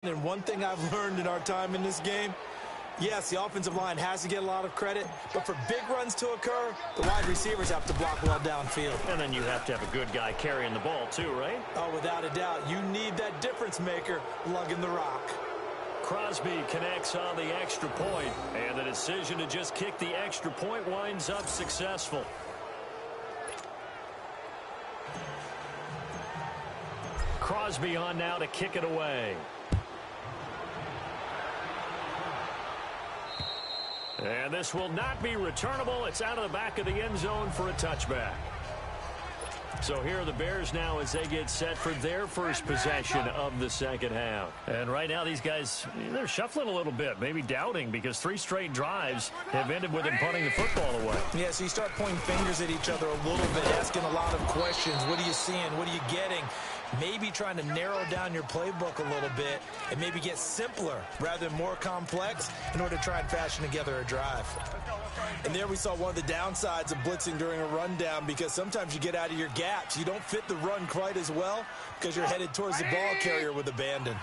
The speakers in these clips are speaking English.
And one thing I've learned in our time in this game, yes, the offensive line has to get a lot of credit, but for big runs to occur, the wide receivers have to block well downfield. And then you have to have a good guy carrying the ball too, right? Oh, without a doubt. You need that difference maker lugging the rock. Crosby connects on the extra point, and the decision to just kick the extra point winds up successful. Crosby on now to kick it away. And this will not be returnable. It's out of the back of the end zone for a touchback. So here are the Bears now as they get set for their first possession of the second half. And right now these guys, they're shuffling a little bit, maybe doubting, because 3 straight drives have ended with them punting the football away. Yeah, so you start pointing fingers at each other a little bit, asking a lot of questions. What are you seeing? What are you getting? Maybe trying to narrow down your playbook a little bit and maybe get simpler rather than more complex in order to try and fashion together a drive. And there we saw one of the downsides of blitzing during a rundown, because sometimes you get out of your gaps. You don't fit the run quite as well because you're headed towards the ball carrier with abandon.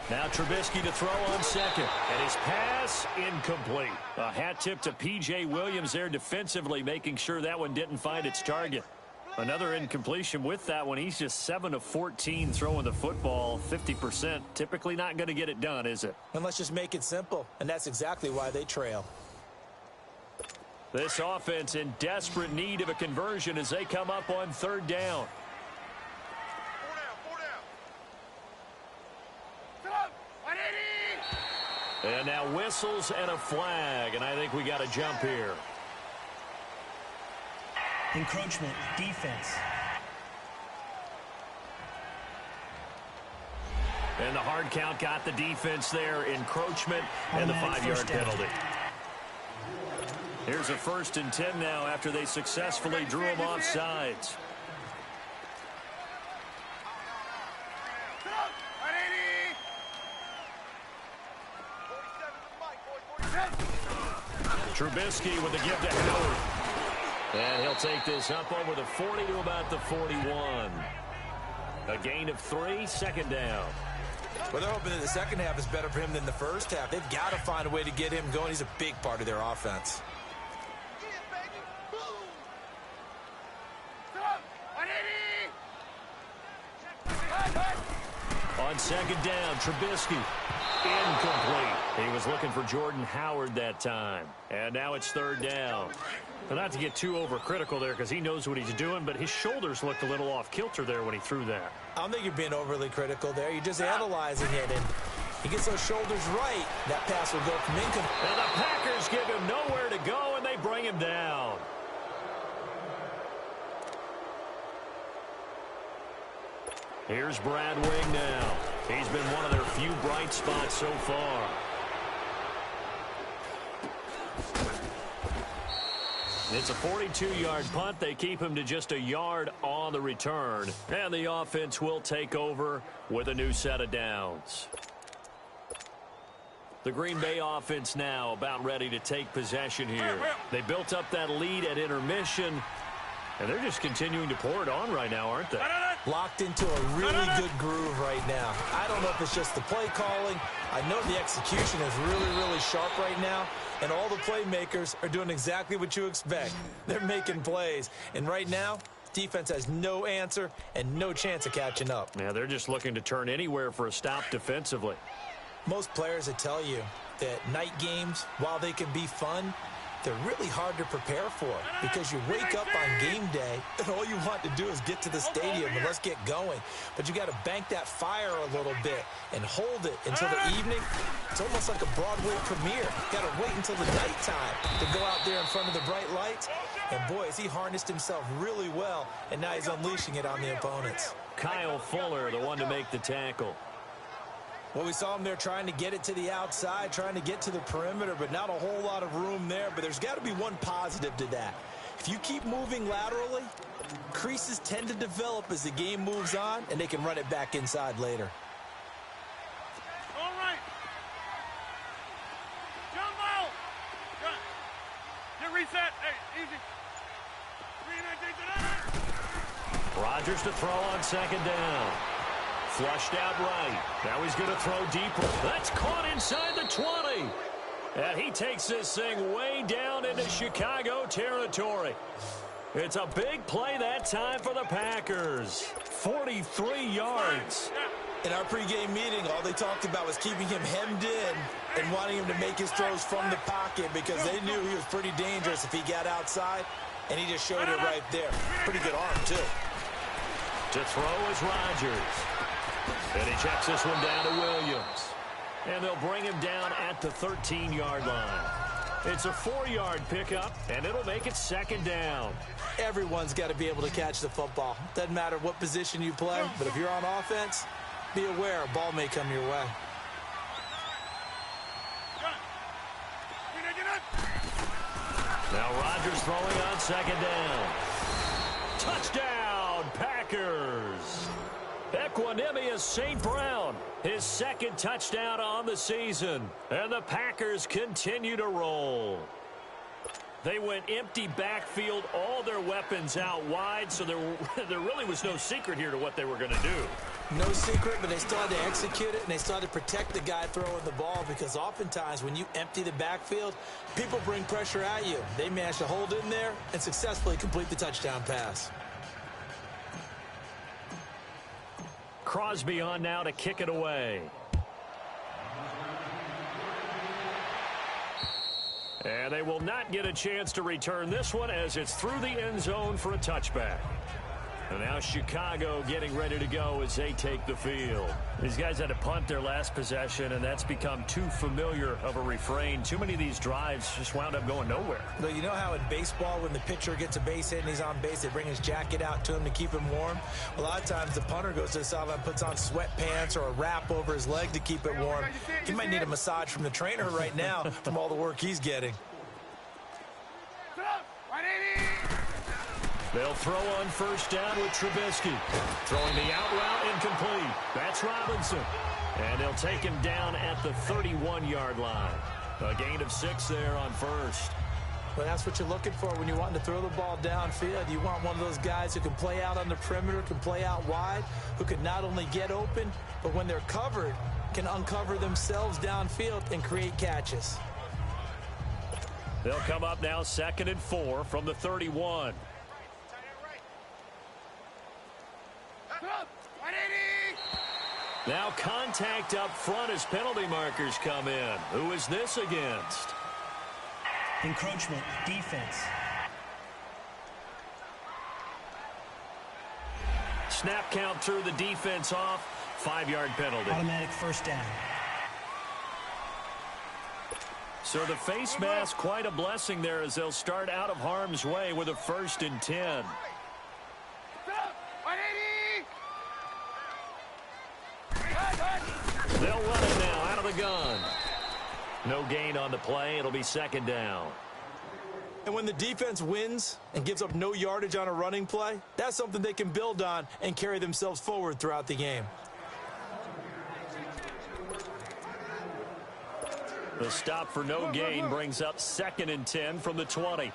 Now Trubisky to throw on second, and his pass incomplete. A hat tip to P.J. Williams there defensively, making sure that one didn't find its target. Another incompletion with that one. He's just 7 of 14 throwing the football, 50%. Typically not going to get it done, is it? And let's just make it simple, and that's exactly why they trail. This offense in desperate need of a conversion as they come up on third down. And now whistles and a flag, and I think we got a jump here. Encroachment, defense. And the hard count got the defense there. Encroachment and the 5-yard penalty. Here's a 1st and 10 now after they successfully drew him off sides. Trubisky with the give to Howard. And he'll take this up over the 40 to about the 41. A gain of 3, second down. Well, they're hoping that the second half is better for him than the first half. They've got to find a way to get him going. He's a big part of their offense. On second down, Trubisky. Incomplete. He was looking for Jordan Howard that time. And now it's third down. But not to get too overcritical there, because he knows what he's doing, but his shoulders looked a little off kilter there when he threw that. I don't think you're being overly critical there. You're just analyzing it, and he gets those shoulders right. That pass will go from incomplete. And the Packers give him nowhere to go, and they bring him down. Here's Brad Wing now. He's been one of their few bright spots so far. It's a 42-yard punt. They keep him to just a yard on the return. And the offense will take over with a new set of downs. The Green Bay offense now about ready to take possession here. They built up that lead at intermission, and they're just continuing to pour it on right now, aren't they? Locked into a really good groove right now. I don't know if it's just the play calling. I know the execution is really, really sharp right now, and all the playmakers are doing exactly what you expect. They're making plays, and right now, defense has no answer and no chance of catching up. Yeah, they're just looking to turn anywhere for a stop defensively. Most players would tell you that night games, while they can be fun, they're really hard to prepare for, because you wake up on game day and all you want to do is get to the stadium and let's get going. But you got to bank that fire a little bit and hold it until the evening. It's almost like a Broadway premiere. You got to wait until the nighttime to go out there in front of the bright lights. And boy, has he harnessed himself really well, and now he's unleashing it on the opponents. Kyle Fuller, the one to make the tackle. Well, we saw him there trying to get it to the outside, trying to get to the perimeter, but not a whole lot of room there. But there's got to be one positive to that. If you keep moving laterally, creases tend to develop as the game moves on, and they can run it back inside later. All right. Jumbo! Get reset. Hey, easy. Rodgers to throw on second down. Flushed out right. Now he's going to throw deeper. That's caught inside the 20. And he takes this thing way down into Chicago territory. It's a big play that time for the Packers. 43 yards. In our pregame meeting, all they talked about was keeping him hemmed in and wanting him to make his throws from the pocket because they knew he was pretty dangerous if he got outside, and he just showed it right there. Pretty good arm, too. To throw is Rodgers. And he checks this one down to Williams. And they'll bring him down at the 13-yard line. It's a 4-yard pickup, and it'll make it 2nd down. Everyone's got to be able to catch the football. Doesn't matter what position you play, but if you're on offense, be aware a ball may come your way. Now Rodgers throwing on 2nd down. Touchdown, Packers. Equanimous St. Brown, his 2nd touchdown on the season. And the Packers continue to roll. They went empty backfield, all their weapons out wide, so there really was no secret here to what they were going to do. No secret, but they still had to execute it, and they still had to protect the guy throwing the ball because oftentimes when you empty the backfield, people bring pressure at you. They managed to hold in there and successfully complete the touchdown pass. Crosby on now to kick it away. And they will not get a chance to return this one as it's through the end zone for a touchback. And now Chicago getting ready to go as they take the field. These guys had to punt their last possession, and that's become too familiar of a refrain. Too many of these drives just wound up going nowhere. But you know how in baseball, when the pitcher gets a base hit and he's on base, they bring his jacket out to him to keep him warm? A lot of times the punter goes to the sideline, puts on sweatpants or a wrap over his leg to keep it warm. He might need a massage from the trainer right now from all the work he's getting. They'll throw on 1st down with Trubisky. Throwing the out route incomplete. That's Robinson. And they'll take him down at the 31-yard line. A gain of 6 there on 1st. Well, that's what you're looking for when you're wanting to throw the ball downfield. You want one of those guys who can play out on the perimeter, can play out wide, who can not only get open, but when they're covered, can uncover themselves downfield and create catches. They'll come up now 2nd and 4 from the 31. Now contact up front as penalty markers come in. Who is this against? Encroachment, defense. Snap count through the defense off. 5-yard penalty. Automatic 1st down. So the face mask, quite a blessing there as they'll start out of harm's way with a 1st and 10. They'll run it now out of the gun. No gain on the play. It'll be 2nd down. And when the defense wins and gives up no yardage on a running play, that's something they can build on and carry themselves forward throughout the game. The stop for no gain brings up 2nd and 10 from the 20.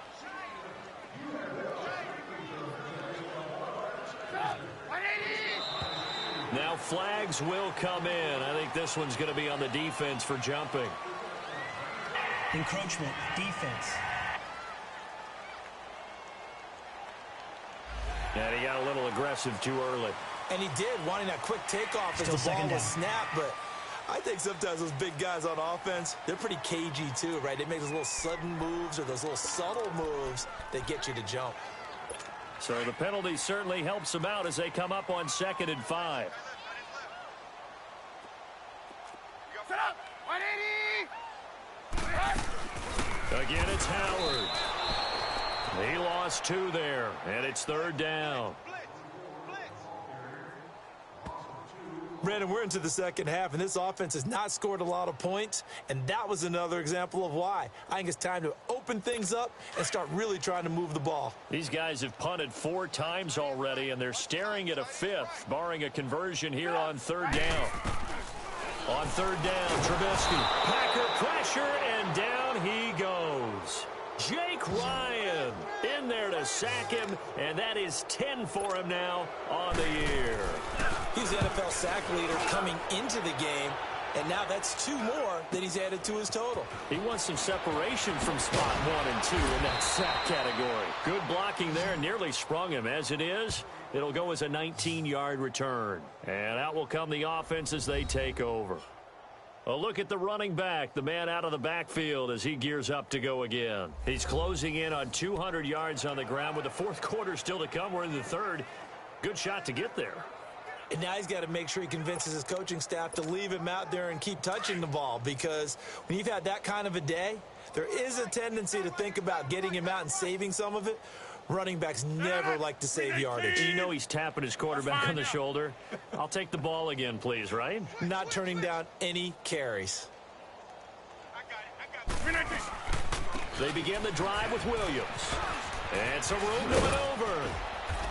Now flags will come in. I think this one's going to be on the defense for jumping. Encroachment, defense. And he got a little aggressive too early. And he did, wanting that quick takeoff as the ball was snapped. But I think sometimes those big guys on offense, they're pretty cagey too, right? They make those little sudden moves or those little subtle moves that get you to jump. So the penalty certainly helps them out as they come up on 2nd and 5. Set up! 180! Again, it's Howard. He lost 2 there, and it's 3rd down. Brandon, we're into the second half, and this offense has not scored a lot of points, and that was another example of why. I think it's time to open things up and start really trying to move the ball. These guys have punted 4 times already, and they're staring at a 5th, barring a conversion here on 3rd down. On 3rd down, Trubisky. Packer pressure, and down he goes. Jake Ryan in there to sack him, and that is 10 for him now on the year. He's the NFL sack leader coming into the game, and now that's 2 more that he's added to his total. He wants some separation from spot 1 and 2 in that sack category. Good blocking there, nearly sprung him. As it is, it'll go as a 19-yard return. And out will come the offense as they take over. A look at the running back, the man out of the backfield as he gears up to go again. He's closing in on 200 yards on the ground with the fourth quarter still to come. We're in the third. Good shot to get there. And now he's got to make sure he convinces his coaching staff to leave him out there and keep touching the ball, because when you've had that kind of a day, there is a tendency to think about getting him out and saving some of it. Running backs never like to save yardage. You know he's tapping his quarterback on the shoulder. I'll take the ball again, please, right? Not turning down any carries. They begin the drive with Williams. And some room to maneuver.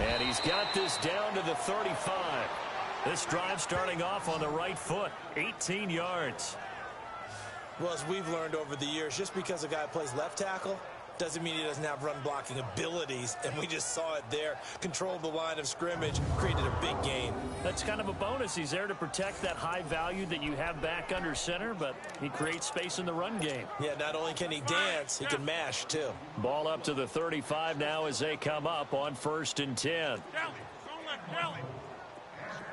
And he's got this down to the 35. This drive starting off on the right foot. 18 yards. Well, as we've learned over the years, just because a guy plays left tackle doesn't mean he doesn't have run blocking abilities, and we just saw it there. Controlled the line of scrimmage, created a big gain. That's kind of a bonus. He's there to protect that high value that you have back under center, but he creates space in the run game. Yeah, not only can he dance, he can mash too. Ball up to the 35 now as they come up on 1st and 10. Kelly, don't let Kelly.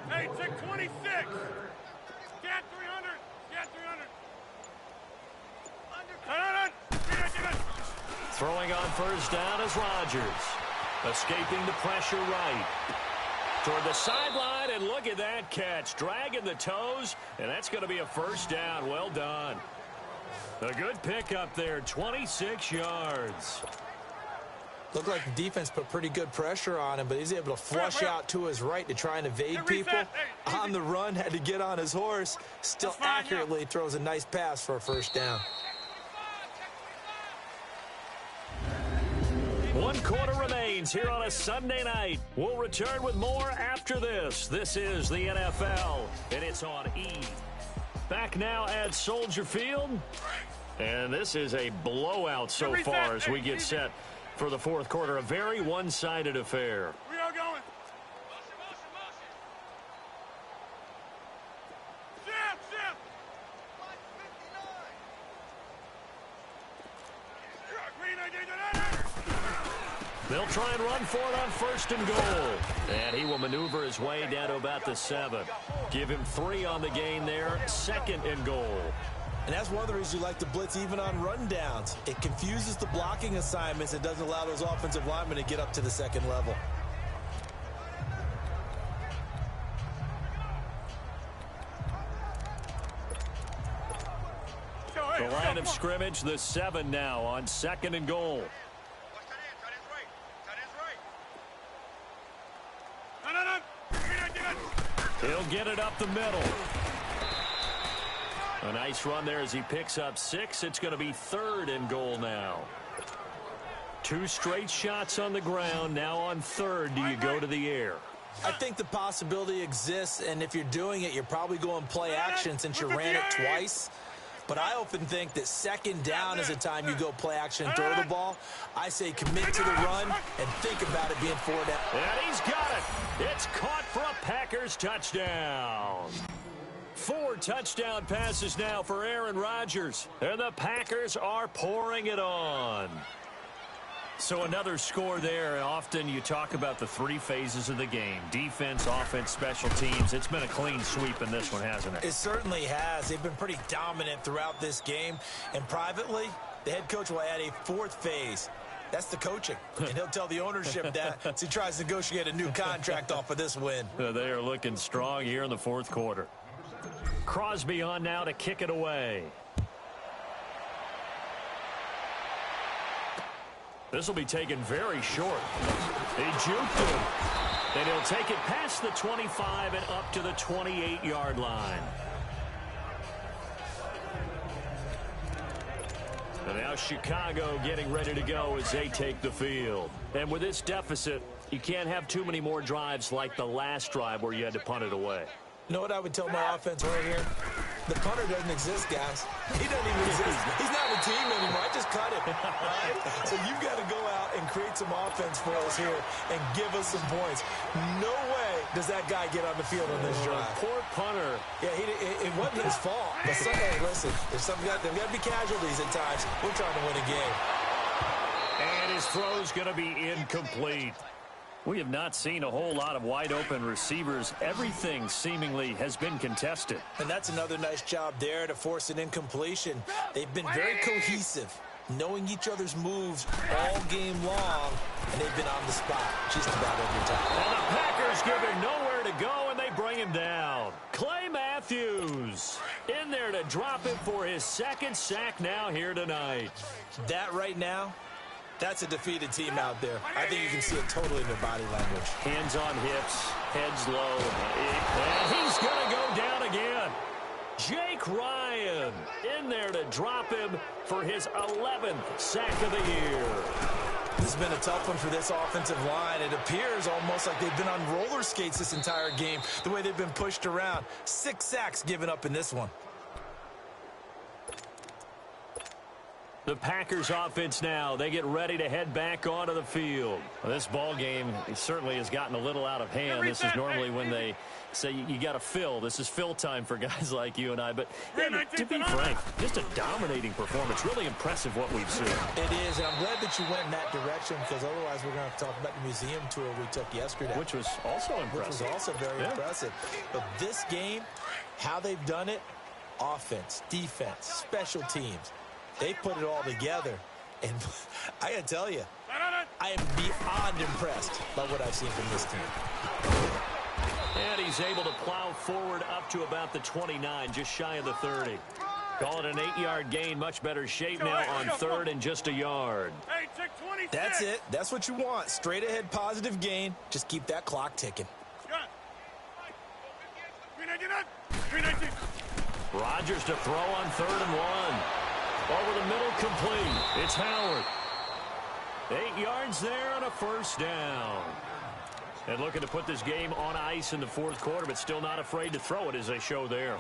Hey, check 26. Scat 300. Scat 300. Throwing on 1st down is Rodgers. Escaping the pressure right. Toward the sideline, and look at that catch. Dragging the toes, and that's going to be a 1st down. Well done. A good pickup there, 26 yards. Looked like the defense put pretty good pressure on him, but he's able to flush out to his right to try and evade people. On the run, had to get on his horse. Still accurately throws a nice pass for a 1st down. 1 quarter remains here on a Sunday night. We'll return with more after this. This is the NFL, and it's on E. Back now at Soldier Field. And this is a blowout so far as we get set for the 4th quarter. A very one-sided affair. We are going. Shift. They'll try and run for it on 1st and goal. And he will maneuver his way down to about the 7. Give him 3 on the gain there. 2nd and goal. And that's one of the reasons you like to blitz even on rundowns. It confuses the blocking assignments. It doesn't allow those offensive linemen to get up to the 2nd level. The line of scrimmage, the 7 now on 2nd and goal. He'll get it up the middle. A nice run there as he picks up 6. It's going to be 3rd and goal now. 2 straight shots on the ground. Now on 3rd, do you go to the air? I think the possibility exists, and if you're doing it, you're probably going play action since you ran it twice. But I often think that 2nd down is the time you go play action and throw the ball. I say commit to the run and think about it being 4 down. And he's got it. It's caught for a Packers touchdown. 4 touchdown passes now for Aaron Rodgers. And the Packers are pouring it on. So another score there. Often you talk about the 3 phases of the game. Defense, offense, special teams. It's been a clean sweep in this one, hasn't it? It certainly has. They've been pretty dominant throughout this game. And privately, the head coach will add a 4th phase. That's the coaching. And he'll tell the ownership that as he tries to negotiate a new contract off of this win. They are looking strong here in the 4th quarter. Crosby on now to kick it away. This will be taken very short. He juked him. And he'll take it past the 25 and up to the 28-yard line. And now Chicago getting ready to go as they take the field. And with this deficit, you can't have too many more drives like the last drive where you had to punt it away. You know what I would tell my offense right here? The punter doesn't exist, guys. He doesn't even exist. He's not a team anymore. I just cut him. Right? So you've got to go out and create some offense for us here and give us some points. No way does that guy get on the field on this drive? Poor punter. Yeah, it wasn't his fault. But hey, listen, there's got to be casualties at times. We're trying to win a game. And his throw's going to be incomplete. We have not seen a whole lot of wide-open receivers. Everything seemingly has been contested. And that's another nice job there to force an incompletion. They've been very cohesive, knowing each other's moves all game long, and they've been on the spot just about every time. And the Packers give him nowhere to go, and they bring him down. Clay Matthews in there to drop him for his second sack now here tonight. That right now, that's a defeated team out there. I think you can see it totally in their body language. Hands on hips, heads low. And he's going to go down again. Jake Ryan in there to drop him for his 11th sack of the year. This has been a tough one for this offensive line. It appears almost like they've been on roller skates this entire game, the way they've been pushed around. 6 sacks given up in this one. The Packers offense now, they get ready to head back onto the field. Well, this ball game certainly has gotten a little out of hand. This is normally when they say you got to fill. This is fill time for guys like you and I. But yeah, to be frank, just a dominating performance. Really impressive what we've seen. It is, and I'm glad that you went in that direction, because otherwise we're going to have to talk about the museum tour we took yesterday. Which was also impressive. Which was also very impressive. But this game, how they've done it, offense, defense, special teams, they put it all together, and I got to tell you, I am beyond impressed by what I've seen from this team. And he's able to plow forward up to about the 29, just shy of the 30. Call it an 8-yard gain, much better shape now on third and just a yard. That's it. That's what you want. Straight ahead positive gain. Just keep that clock ticking. Rodgers to throw on 3rd and 1. Over the middle, complete. It's Howard. 8 yards there and a first down. And looking to put this game on ice in the 4th quarter, but still not afraid to throw it as they show there.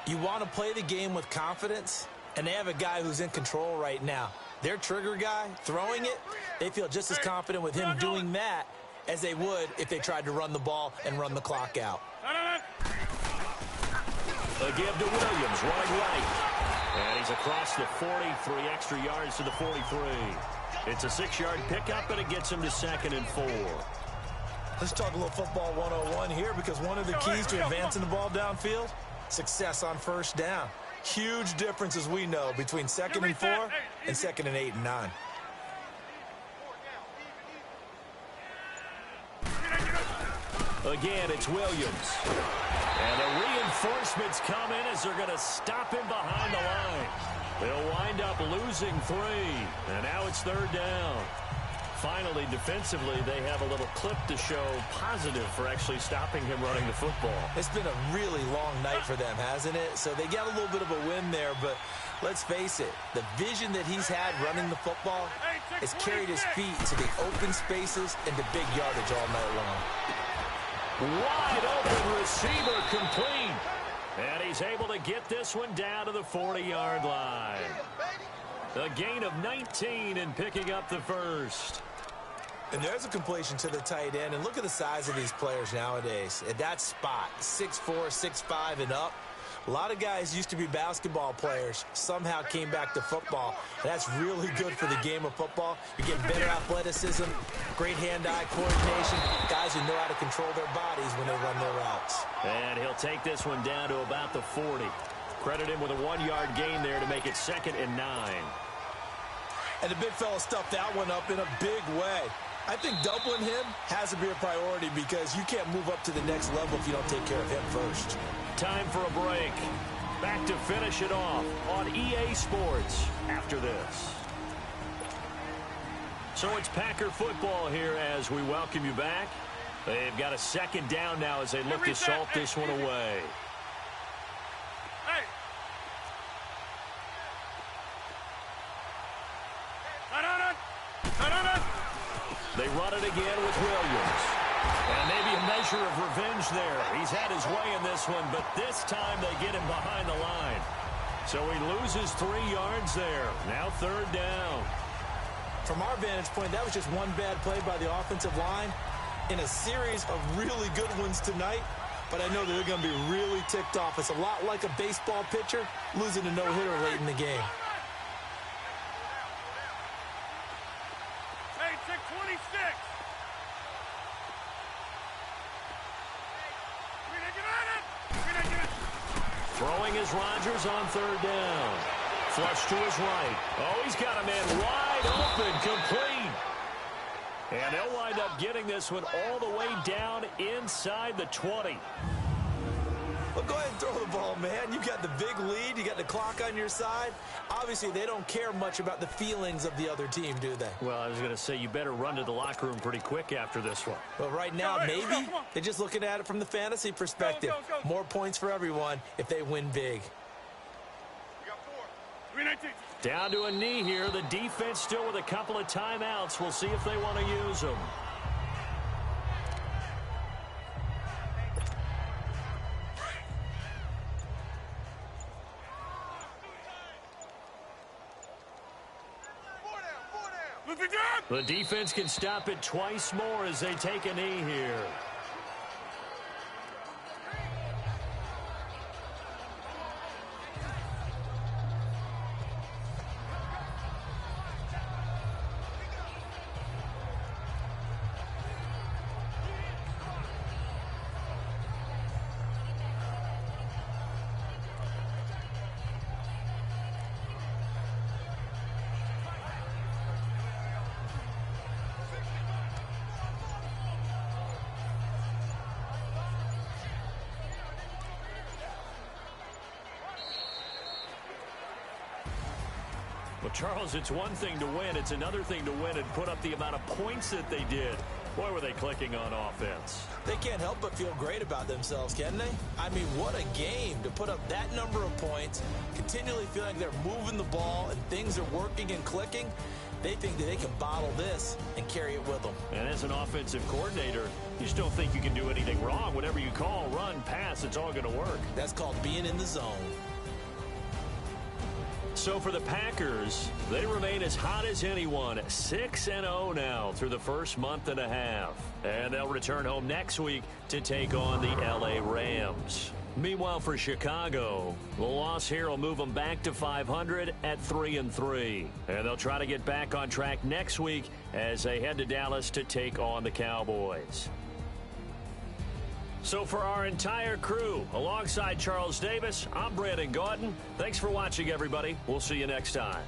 You want to play the game with confidence, and they have a guy who's in control right now. Their trigger guy, throwing it, they feel just as confident with him doing that as they would if they tried to run the ball and run the clock out. A give to Williams, running right. And he's across the 40, 3 extra yards to the 43. It's a 6-yard pickup, and it gets him to 2nd and 4. Let's talk a little football 101 here, because one of the keys to advancing the ball downfield, success on first down. Huge difference, as we know, between 2nd and 4 and 2nd and 8 and 9. Again, it's Williams. And the reinforcements come in as they're going to stop him behind the line. They'll wind up losing 3. And now it's 3rd down. Finally, defensively, they have a little clip to show positive for actually stopping him running the football. It's been a really long night for them, hasn't it? So they got a little bit of a win there, but let's face it, the vision that he's had running the football has carried his feet to the open spaces and the big yardage all night long. Wide open receiver complete. And he's able to get this one down to the 40-yard line. A gain of 19 and picking up the first. And there's a completion to the tight end. And look at the size of these players nowadays. At that spot, 6'4", 6'5", and up. A lot of guys used to be basketball players, somehow came back to football. And that's really good for the game of football. You're getting better athleticism, great hand-eye coordination, guys who know how to control their bodies when they run their routes. And he'll take this one down to about the 40. Credit him with a 1-yard gain there to make it 2nd and 9. And the big fella stuffed that one up in a big way. I think doubling him has to be a priority, because you can't move up to the next level if you don't take care of him first. Time for a break. Back to finish it off on EA Sports after this. So it's Packer football here as we welcome you back. They've got a 2nd down now as they look to salt this one away. They run it again with Williams. And maybe a measure of revenge there. He's had his way in this one, but this time they get him behind the line. So he loses 3 yards there. Now 3rd down. From our vantage point, that was just one bad play by the offensive line. in a series of really good ones tonight, but I know that they're going to be really ticked off. It's a lot like a baseball pitcher losing a no-hitter late in the game. Hey, check 26. Throwing is Rodgers on third down. Flush to his right. Oh, he's got a man wide open, complete. And they'll wind up getting this one all the way down inside the 20. Well, go ahead and throw the ball, man. You got the big lead. You got the clock on your side. Obviously, they don't care much about the feelings of the other team, do they? Well, I was going to say, you better run to the locker room pretty quick after this one. Well, right now, maybe they're just looking at it from the fantasy perspective. Go. More points for everyone if they win big. You got 4. 319. Down to a knee here. The defense still with a couple of timeouts. We'll see if they want to use them. The defense can stop it twice more as they take a knee here. Well, Charles, it's one thing to win. It's another thing to win and put up the amount of points that they did. Boy, were they clicking on offense. They can't help but feel great about themselves, can they? I mean, what a game to put up that number of points, continually feeling like they're moving the ball and things are working and clicking. They think that they can bottle this and carry it with them. And as an offensive coordinator, you just don't think you can do anything wrong. Whatever you call, run, pass, it's all going to work. That's called being in the zone. So for the Packers, they remain as hot as anyone, 6-0 now through the first month and a half. And they'll return home next week to take on the LA Rams. Meanwhile, for Chicago, the loss here will move them back to 500 at 3-3. And they'll try to get back on track next week as they head to Dallas to take on the Cowboys. So for our entire crew, alongside Charles Davis, I'm Brandon Gaudin. Thanks for watching, everybody. We'll see you next time.